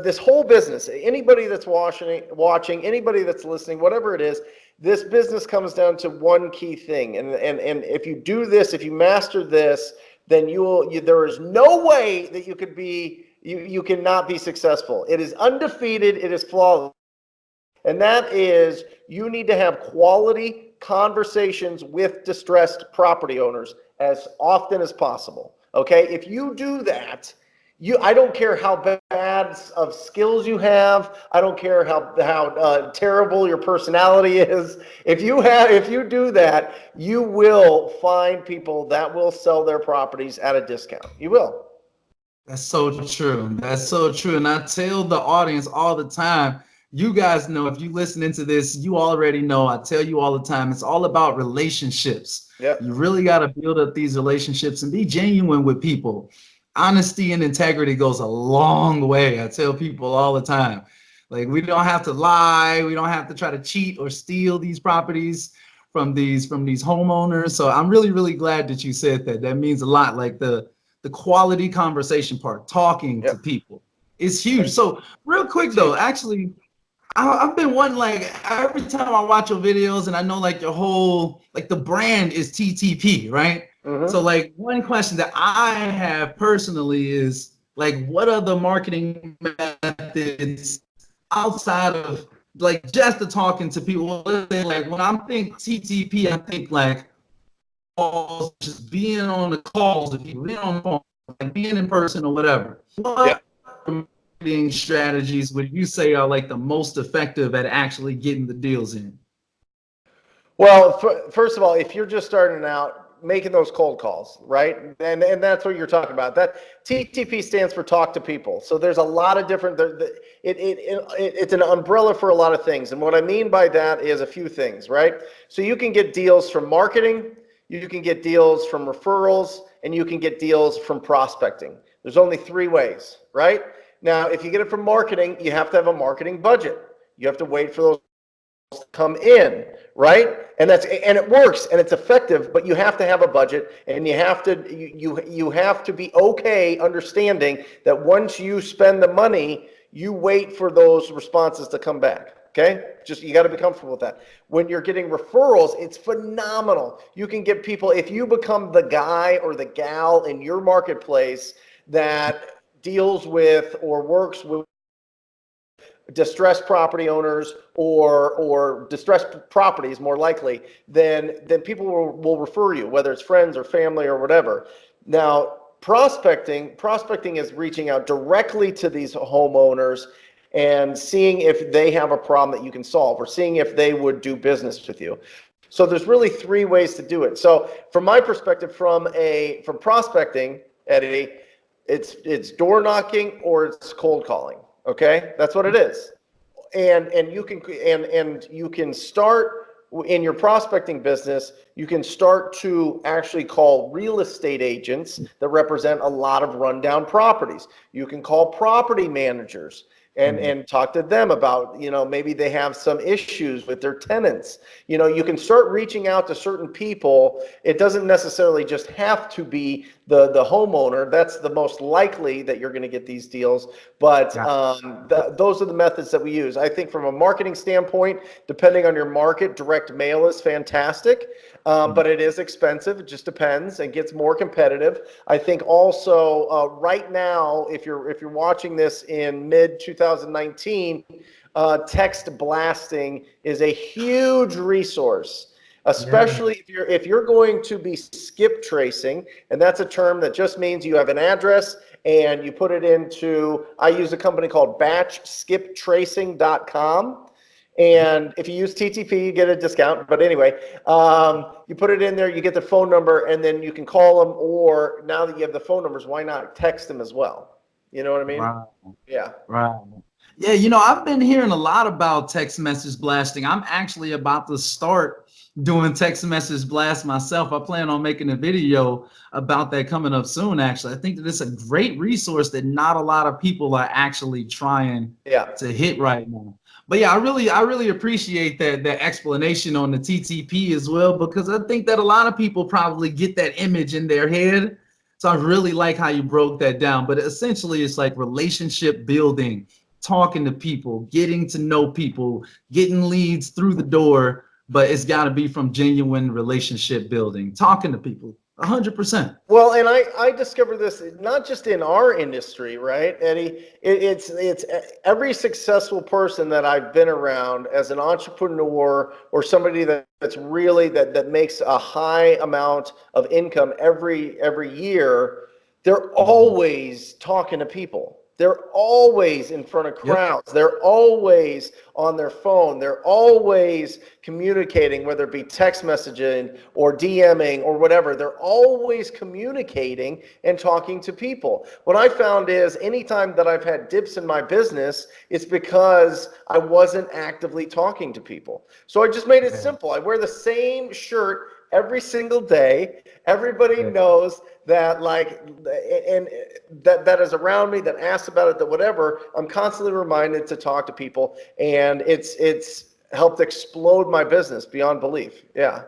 this whole business, anybody that's watching, anybody that's listening, whatever it is, this business comes down to one key thing. And if you do this, if you master this, then there is no way that you cannot be successful. It is undefeated. It is flawless. And that is, you need to have quality conversations with distressed property owners as often as possible. Okay? If you do that, I don't care how bad of skills you have. I don't care how terrible your personality is. If you do that, you will find people that will sell their properties at a discount. You will. That's so true. That's so true. And I tell the audience all the time, you guys know, if you listening to this, you already know, I tell you all the time, it's all about relationships. Yep. You really got to build up these relationships and be genuine with people. Honesty and integrity goes a long way. I tell people all the time, like, we don't have to lie. We don't have to try to cheat or steal these properties from these homeowners. So I'm really, really glad that you said that. That means a lot. Like the quality conversation part, talking to people is huge. So real quick though, actually, I've been wanting, like, every time I watch your videos, and I know like your whole, like, the brand is TTP, right? Mm-hmm. So like one question that I have personally is, like, what are the marketing methods outside of like just the talking to people? Like when I'm think TTP, I think like just being on the calls with people, being on the phone, like being in person or whatever. What marketing strategies would you say are like the most effective at actually getting the deals in? Well, first of all, if you're just starting out, making those cold calls, right? And that's what you're talking about. That TTP stands for talk to people. So there's a lot of different, it's an umbrella for a lot of things. And what I mean by that is a few things, right? So you can get deals from marketing, you can get deals from referrals, and you can get deals from prospecting. There's only three ways, right? Now, if you get it from marketing, you have to have a marketing budget. You have to wait for those to come in, right? And it works and it's effective, but you have to have a budget, and you have to be okay understanding that once you spend the money, you wait for those responses to come back. Okay, you got to be comfortable with that. When you're getting referrals, it's phenomenal. You can get people, if you become the guy or the gal in your marketplace that deals with or works with distressed property owners or distressed properties, more likely, then people will refer you, whether it's friends or family or whatever. Now, prospecting is reaching out directly to these homeowners and seeing if they have a problem that you can solve, or seeing if they would do business with you. So there's really three ways to do it. So from my perspective, from prospecting, Eddie, it's door knocking or it's cold calling. Okay, that's what it is. And you can start in your prospecting business. You can start to actually call real estate agents that represent a lot of rundown properties. You can call property managers and talk to them about, maybe they have some issues with their tenants. You can start reaching out to certain people. It doesn't necessarily just have to be the homeowner. That's the most likely that you're going to get these deals. But those are the methods that we use. I think from a marketing standpoint, depending on your market, direct mail is fantastic. But it is expensive. It just depends and gets more competitive. I think also right now, if you're watching this in mid 2019, text blasting is a huge resource, especially if you're going to be skip tracing, and that's a term that just means you have an address and you put it into. I use a company called batchskiptracing.com. And if you use TTP, you get a discount. But anyway, you put it in there, you get the phone number, and then you can call them. Or now that you have the phone numbers, why not text them as well? You know what I mean? Right. Yeah. Right. Yeah, I've been hearing a lot about text message blasting. I'm actually about to start doing text message blast myself. I plan on making a video about that coming up soon, actually. I think that it's a great resource that not a lot of people are actually trying to hit right now. But yeah, I really appreciate that explanation on the TTP as well, because I think that a lot of people probably get that image in their head. So I really like how you broke that down. But essentially, it's like relationship building, talking to people, getting to know people, getting leads through the door. But it's got to be from genuine relationship building, talking to people, 100%. Well, and I discovered this not just in our industry, right, Eddie? It's every successful person that I've been around as an entrepreneur or somebody that's really that makes a high amount of income every year. They're always talking to people. They're always in front of Yep. crowds. They're always on their phone. They're always communicating, whether it be text messaging or DMing or whatever. They're always communicating and talking to people. What I found is anytime that I've had dips in my business, it's because I wasn't actively talking to people. So I just made it simple. I wear the same shirt every single day. Everybody knows that, like, and that is around me, that asks about it, that whatever. I'm constantly reminded to talk to people, and it's helped explode my business beyond belief. Yeah.